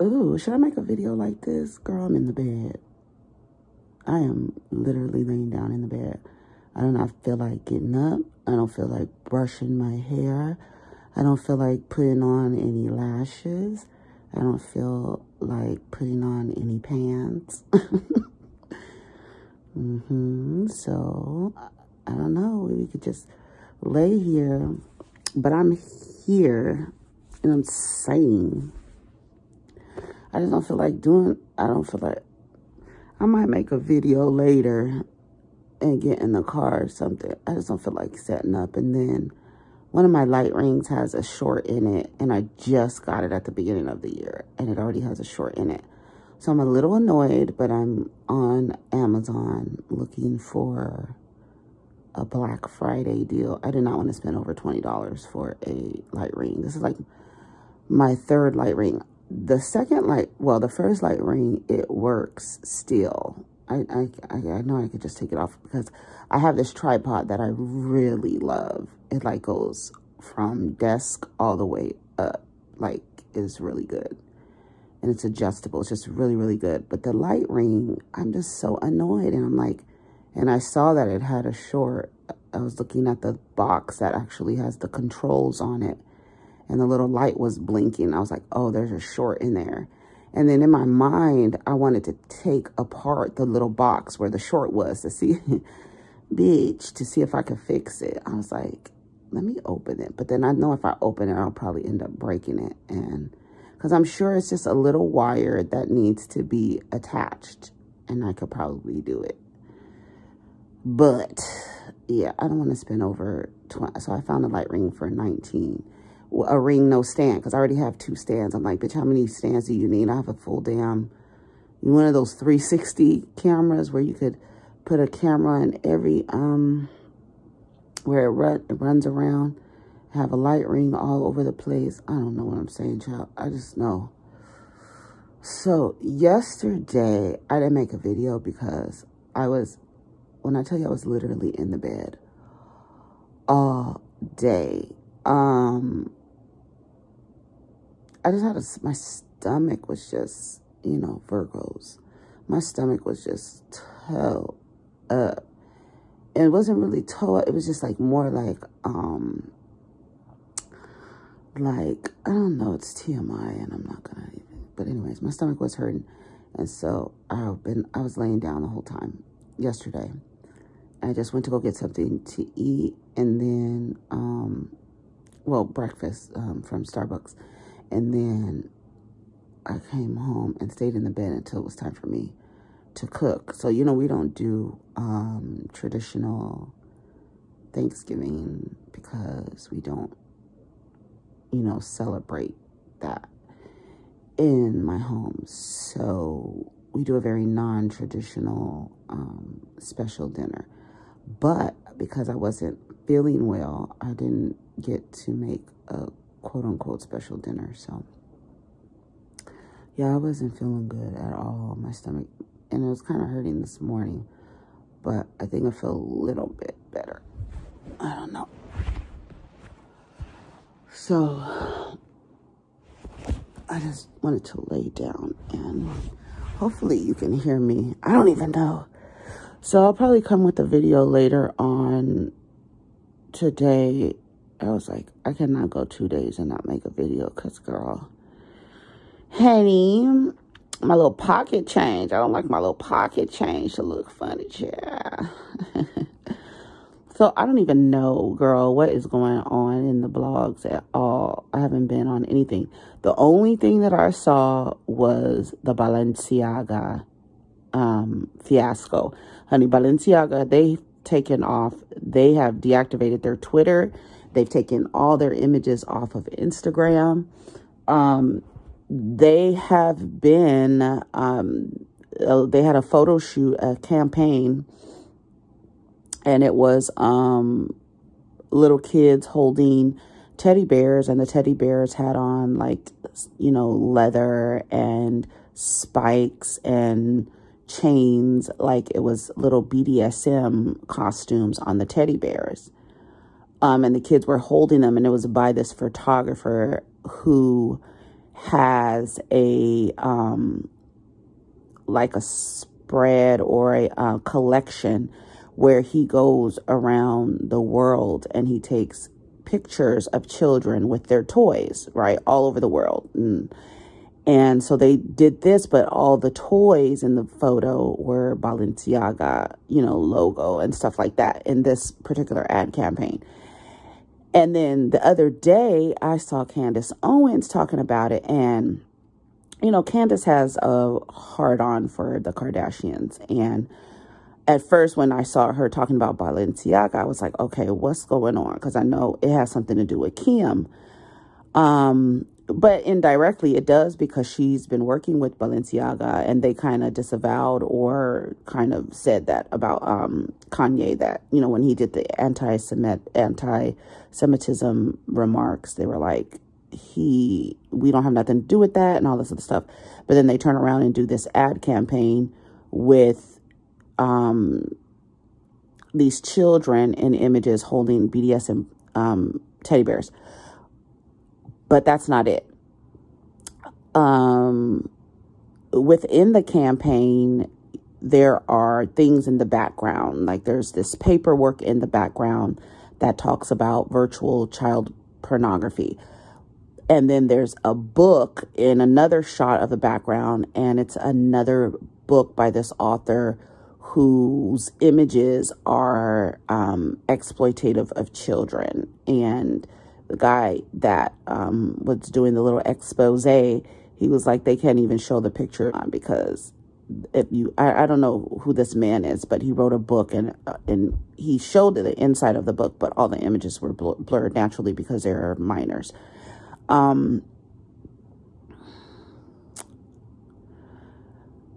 ooh, should I make a video like this? Girl, I'm in the bed. I am literally laying down in the bed. I do not feel like getting up. I don't feel like brushing my hair. I don't feel like putting on any lashes. I don't feel like putting on any pants. So, I don't know. We could just lay here. But I'm here. And I'm saying, I just don't feel like I might make a video later and get in the car or something. I just don't feel like setting up. And then one of my light rings has a short in it, and I just got it at the beginning of the year, and it already has a short in it. So I'm a little annoyed, but I'm on Amazon looking for a Black Friday deal. I did not want to spend over $20 for a light ring. This is like my third light ring. The first light ring, it works still. I know I could just take it off because I have this tripod that I really love. It like goes from desk all the way up. Like, it's really good. And it's adjustable. It's just really, really good. But the light ring, I'm just so annoyed. And I'm like, and I saw that it had a short. I was looking at the box that actually has the controls on it. And the little light was blinking. I was like, oh, there's a short in there. And then in my mind, I wanted to take apart the little box where the short was to see, to see if I could fix it. I was like, let me open it. But then I know if I open it, I'll probably end up breaking it. And because I'm sure it's just a little wire that needs to be attached. And I could probably do it. But yeah, I don't want to spend over 20. So I found a light ring for 19. A ring, no stand, because I already have 2 stands. I'm like, bitch, how many stands do you need? I have a full damn, one of those 360 cameras where you could put a camera in every, where it runs around, have a light ring all over the place. I don't know what I'm saying, child. I just know. So yesterday, I didn't make a video because when I tell you I was literally in the bed all day. I just had my stomach was just, Virgos. My stomach was just toe up. And it wasn't really toe up. It was just like more like, I don't know, it's TMI and I'm not gonna even, but anyways, my stomach was hurting. And so I was laying down the whole time yesterday. I just went to go get something to eat and then, breakfast from Starbucks. And then I came home and stayed in the bed until it was time for me to cook. So, we don't do traditional Thanksgiving because we don't, celebrate that in my home. So we do a very non-traditional special dinner. But because I wasn't feeling well, I didn't get to make a quote-unquote special dinner. So yeah, I wasn't feeling good at all. My stomach, and it was kind of hurting this morning, but I think I feel a little bit better. I don't know. So I just wanted to lay down and hopefully you can hear me. I don't even know. So I'll probably come with a video later on today. I was like, I cannot go 2 days and not make a video because, girl, honey, my little pocket change. I don't like my little pocket change to look funny, yeah. So I don't even know, girl, what is going on in the blogs at all. I haven't been on anything. The only thing that I saw was the Balenciaga fiasco. Honey, Balenciaga, they've taken off. They have deactivated their Twitter. They've taken all their images off of Instagram. They have been, they had a photo shoot, a campaign, and it was little kids holding teddy bears, and the teddy bears had on, like, leather and spikes and chains, like it was little BDSM costumes on the teddy bears. And the kids were holding them, and it was by this photographer who has a like a spread or a collection where he goes around the world and he takes pictures of children with their toys, right, all over the world. And so they did this, but all the toys in the photo were Balenciaga, logo and stuff like that in this particular ad campaign. And then the other day, I saw Candace Owens talking about it. And, Candace has a hard-on for the Kardashians. And at first, when I saw her talking about Balenciaga, I was like, okay, what's going on? Because I know it has something to do with Kim. But indirectly it does, because she's been working with Balenciaga, and they kind of disavowed or kind of said that about Kanye, that, when he did the anti-Semitism remarks, they were like, we don't have nothing to do with that and all this other stuff. But then they turn around and do this ad campaign with these children in images holding BDSM teddy bears. But that's not it. Within the campaign, there are things in the background. Like there's this paperwork in the background that talks about virtual child pornography. And then there's a book in another shot of the background, and it's another book by this author whose images are exploitative of children. And the guy that was doing the little expose, he was like, they can't even show the picture because I don't know who this man is, but he wrote a book and he showed the inside of the book, but all the images were blurred naturally because they're minors.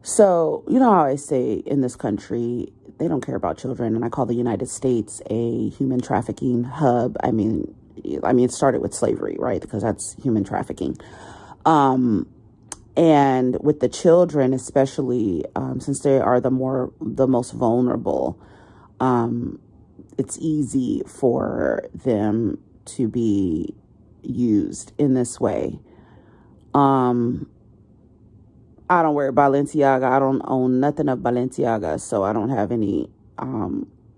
So, how I say in this country, they don't care about children. And I call the United States a human trafficking hub. I mean, it started with slavery, right? Because that's human trafficking. And with the children, especially, since they are the most vulnerable, it's easy for them to be used in this way. I don't wear Balenciaga. I don't own nothing of Balenciaga, so I don't have any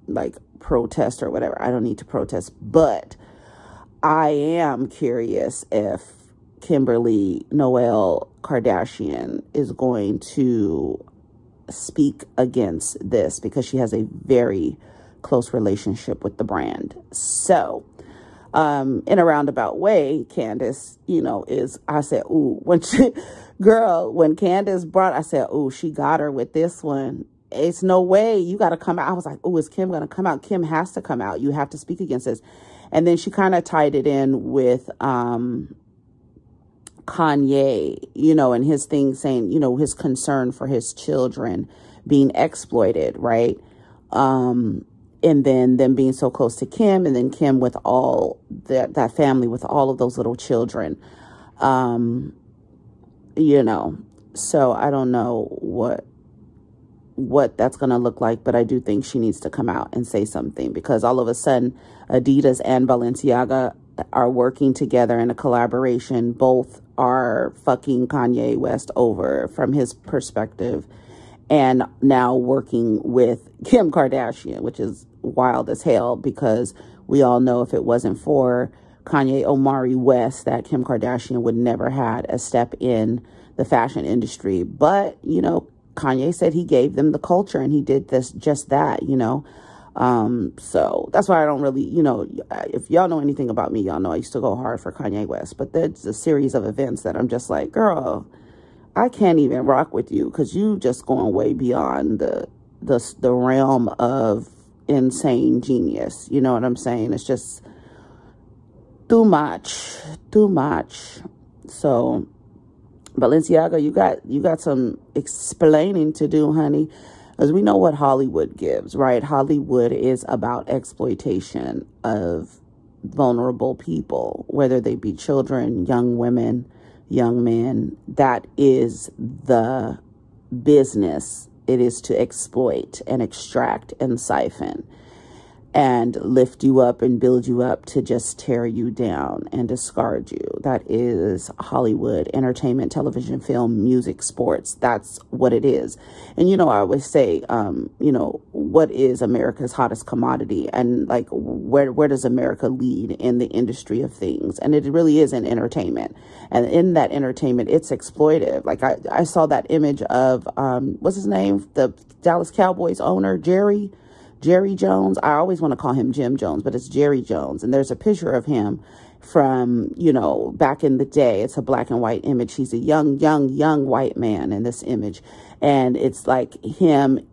like protest or whatever. I don't need to protest, but I am curious if Kimberly Noel Kardashian is going to speak against this, because she has a very close relationship with the brand. So, in a roundabout way, Candace, I said, ooh, when Candace brought, I said, ooh, she got her with this one. It's no way. You got to come out. I was like, ooh, is Kim going to come out? Kim has to come out. You have to speak against this. And then she kind of tied it in with Kanye, and his thing saying, his concern for his children being exploited, right? And then them being so close to Kim, and then Kim with all that family with all of those little children, so I don't know what that's going to look like, but I do think she needs to come out and say something, because all of a sudden Adidas and Balenciaga are working together in a collaboration. Both are fucking Kanye West over from his perspective, and now working with Kim Kardashian, which is wild as hell, because we all know if it wasn't for Kanye Omari West, that Kim Kardashian would never had a step in the fashion industry. But, Kanye said he gave them the culture, and he did just that, so that's why I don't really, if y'all know anything about me, y'all know I used to go hard for Kanye West. But there's a series of events that I'm just like, girl, I can't even rock with you, because you just going way beyond the realm of insane genius. You know what I'm saying? It's just too much. So Balenciaga, you got some explaining to do, honey, because we know what Hollywood gives, right? Hollywood is about exploitation of vulnerable people, whether they be children, young women, young men. That is the business. It is to exploit and extract and siphon. and lift you up and build you up to just tear you down and discard you. That is Hollywood, entertainment, television, film, music, sports. That's what it is. And, you know, I always say, you know, what is America's hottest commodity? And like, where does America lead in the industry of things? And it really is in entertainment. And in that entertainment, it's exploitive. Like I saw that image of, what's his name? The Dallas Cowboys owner, Jerry Jones. I always want to call him Jim Jones, but it's Jerry Jones. And there's a picture of him from, you know, back in the day. It's a black and white image. He's a young white man in this image. And it's like him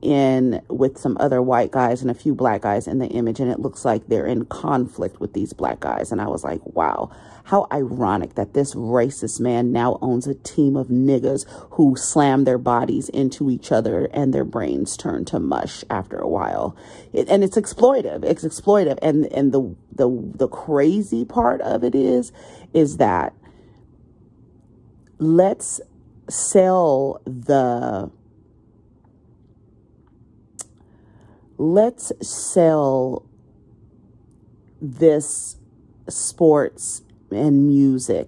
with some other white guys and a few black guys in the image. And it looks like they're in conflict with these black guys. And I was like, wow, how ironic that this racist man now owns a team of niggas who slam their bodies into each other and their brains turn to mush after a while. And it's exploitive. It's exploitive. And the crazy part of it is that let's sell this sports and music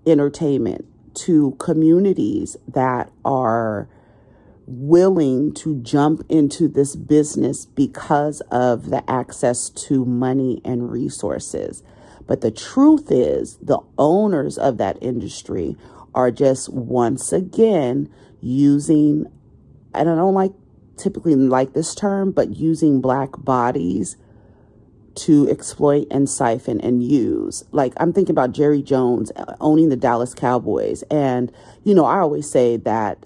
entertainment to communities that are willing to jump into this business because of the access to money and resources. But the truth is, the owners of that industry are just once again using, and I don't typically like this term, but using black bodies to exploit and siphon and use. Like, I'm thinking about Jerry Jones owning the Dallas Cowboys. And, you know, I always say that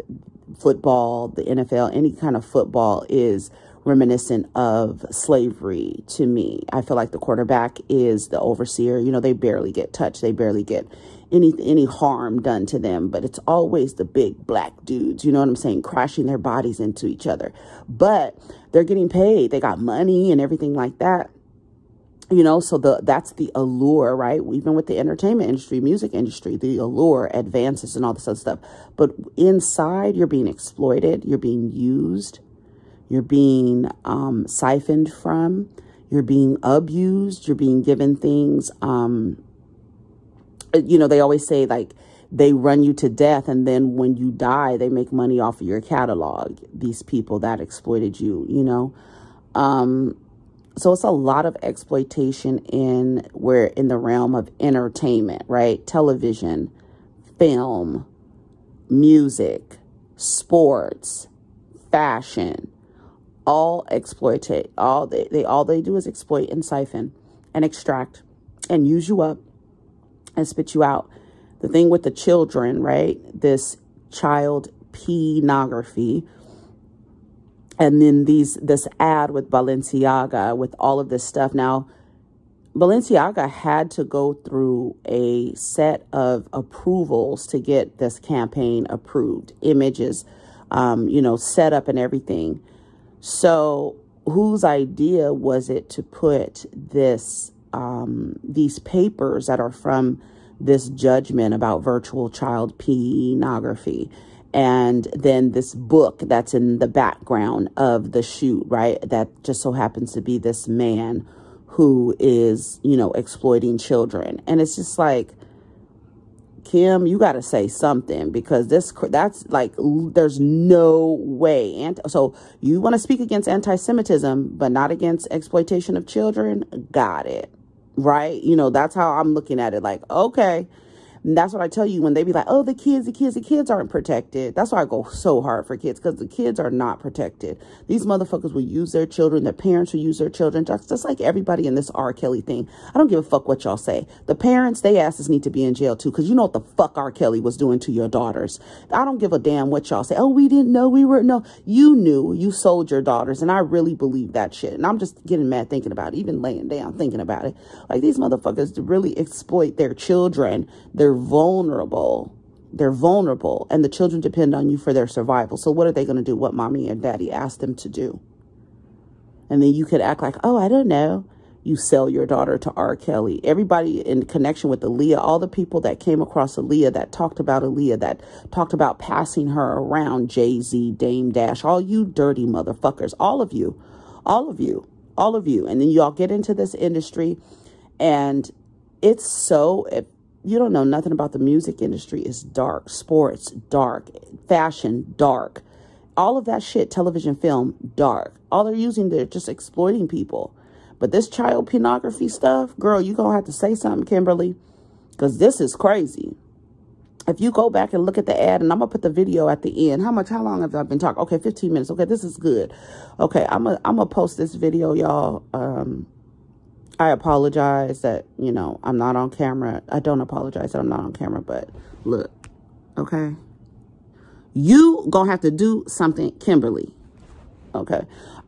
football, the NFL, any kind of football is reminiscent of slavery to me. I feel like the quarterback is the overseer. You know, they barely get touched. They barely get any harm done to them. But it's always the big black dudes, you know what I'm saying, crashing their bodies into each other. But they're getting paid. They got money and everything like that. You know, so that's the allure, right? Even with the entertainment industry, music industry, the allure advances and all this other stuff. But inside, you're being exploited. You're being used. You're being siphoned from. You're being abused. You're being given things. You know, they always say, like, they run you to death. And then when you die, they make money off of your catalog. These people that exploited you, you know. So it's a lot of exploitation in the realm of entertainment, right? Television, film, music, sports, fashion, all exploitate. All they do is exploit and siphon and extract and use you up and spit you out. The thing with the children, right? This child pornography. And then this ad with Balenciaga, with all of this stuff. Now, Balenciaga had to go through a set of approvals to get this campaign approved. Images, you know, set up and everything. So whose idea was it to put these papers that are from this judgment about virtual child pornography? And then this book that's in the background of the shoot, right? That just so happens to be this man who is, you know, exploiting children. And it's just like, Kim, you got to say something, because that's like, there's no way. And so you want to speak against anti-Semitism, but not against exploitation of children? Got it. Right? You know, that's how I'm looking at it. Like, okay. And that's what I tell you when they be like, oh, the kids aren't protected. That's why I go so hard for kids, because the kids are not protected. These motherfuckers will use their children. Their parents will use their children. Just like everybody in this R. Kelly thing. I don't give a fuck what y'all say. The parents, they asses need to be in jail too, because you know what the fuck R. Kelly was doing to your daughters. I don't give a damn what y'all say. Oh, we didn't know. No, you knew. You sold your daughters. And I really believe that shit. And I'm just getting mad thinking about it, even laying down thinking about it. Like, these motherfuckers really exploit their children. They're vulnerable. And the children depend on you for their survival. So what are they going to do? What mommy and daddy asked them to do? And then you could act like, oh, I don't know. You sell your daughter to R. Kelly. Everybody in connection with Aaliyah, all the people that came across Aaliyah, that talked about Aaliyah, that talked about passing her around, Jay-Z, Dame Dash, all you dirty motherfuckers, all of you, all of you. And then y'all get into this industry, and it's so, if you don't know nothing about the music industry, it's dark. Sports, dark. Fashion, dark. All of that shit, television, film, dark. All they're using, they're just exploiting people. But this child pornography stuff, girl, you gonna have to say something, Kimberly, because this is crazy. If you go back and look at the ad, and I'm going to put the video at the end. How long have I been talking? Okay, 15 minutes. Okay, this is good. Okay, I'm gonna post this video, y'all. I apologize that, you know, I'm not on camera. I don't apologize that I'm not on camera, but look, okay? You going to have to do something, Kimberly. Okay.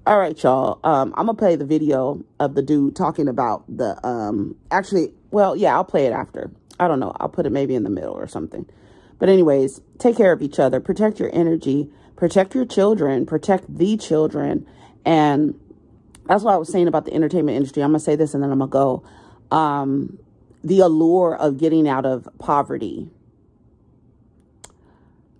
All right, y'all. I'm going to play the video of the dude talking about the, actually, well, yeah, I'll play it after. I don't know. I'll put it maybe in the middle or something. But anyways, take care of each other. Protect your energy. Protect your children. Protect the children. And that's what I was saying about the entertainment industry. I'm going to say this and then I'm going to go. The allure of getting out of poverty,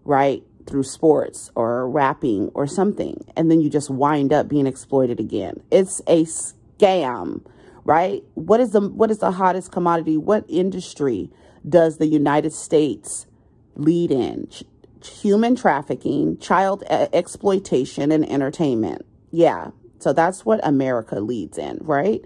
right? Through sports or rapping or something. And then you just wind up being exploited again. It's a scam. Right? What is the hottest commodity? What industry does the United States lead in? Human trafficking, child exploitation, and entertainment. Yeah. So that's what America leads in, right?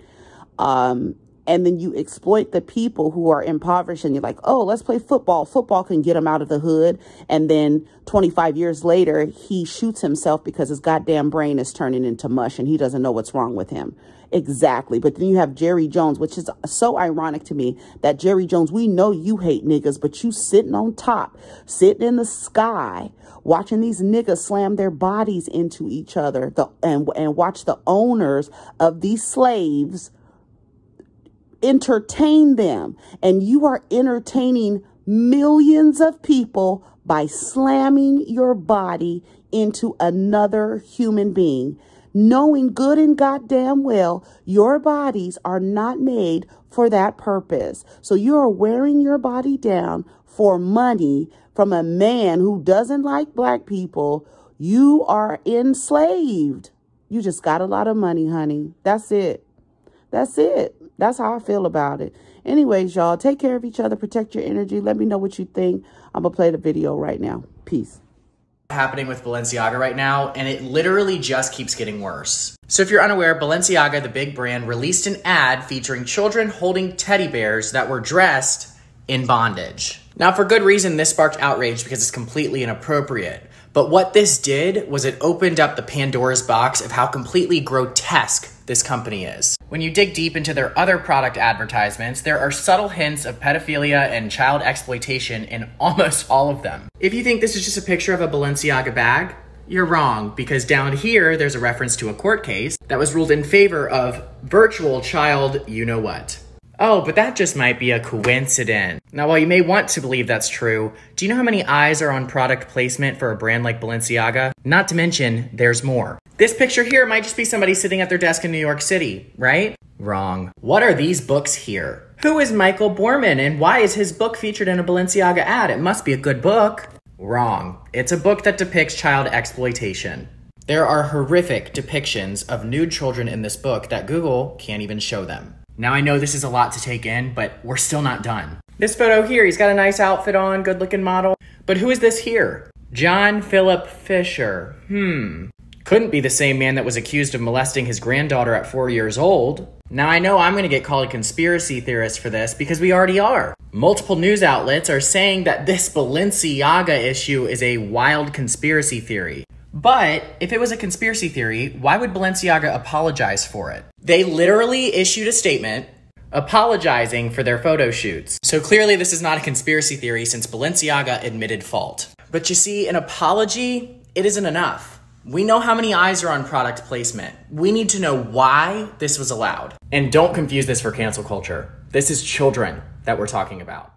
And then you exploit the people who are impoverished, and you're like, oh, let's play football. Football can get him out of the hood. And then 25 years later, he shoots himself because his goddamn brain is turning into mush and he doesn't know what's wrong with him. Exactly. But then you have Jerry Jones, which is so ironic to me that Jerry Jones, we know you hate niggas, but you sitting on top, sitting in the sky, watching these niggas slam their bodies into each other and watch the owners of these slaves entertain them. And you are entertaining millions of people by slamming your body into another human being, knowing good and goddamn well your bodies are not made for that purpose. So you are wearing your body down for money from a man who doesn't like black people. You are enslaved. You just got a lot of money, honey. That's it. That's it. That's how I feel about it. Anyways, y'all, take care of each other. Protect your energy. Let me know what you think. I'm going to play the video right now. Peace. Happening with Balenciaga right now, and it literally just keeps getting worse. So if you're unaware, Balenciaga, the big brand, released an ad featuring children holding teddy bears that were dressed in bondage. Now, for good reason, this sparked outrage because it's completely inappropriate. But what this did was it opened up the Pandora's box of how completely grotesque this company is. When you dig deep into their other product advertisements, there are subtle hints of pedophilia and child exploitation in almost all of them. If you think this is just a picture of a Balenciaga bag, you're wrong, because down here there's a reference to a court case that was ruled in favor of virtual child you-know-what. Oh, but that just might be a coincidence. Now, while you may want to believe that's true, do you know how many eyes are on product placement for a brand like Balenciaga? Not to mention, there's more. This picture here might just be somebody sitting at their desk in New York City, right? Wrong. What are these books here? Who is Michael Borman, and why is his book featured in a Balenciaga ad? It must be a good book. Wrong. It's a book that depicts child exploitation. There are horrific depictions of nude children in this book that Google can't even show them. Now, I know this is a lot to take in, but we're still not done. This photo here, he's got a nice outfit on, good-looking model. But who is this here? John Philip Fisher. Couldn't be the same man that was accused of molesting his granddaughter at 4 years old. Now, I know I'm going to get called a conspiracy theorist for this because we already are. Multiple news outlets are saying that this Balenciaga issue is a wild conspiracy theory. But if it was a conspiracy theory, why would Balenciaga apologize for it? They literally issued a statement apologizing for their photo shoots. So clearly this is not a conspiracy theory since Balenciaga admitted fault. But you see, an apology, it isn't enough. We know how many eyes are on product placement. We need to know why this was allowed. And don't confuse this for cancel culture. This is children that we're talking about.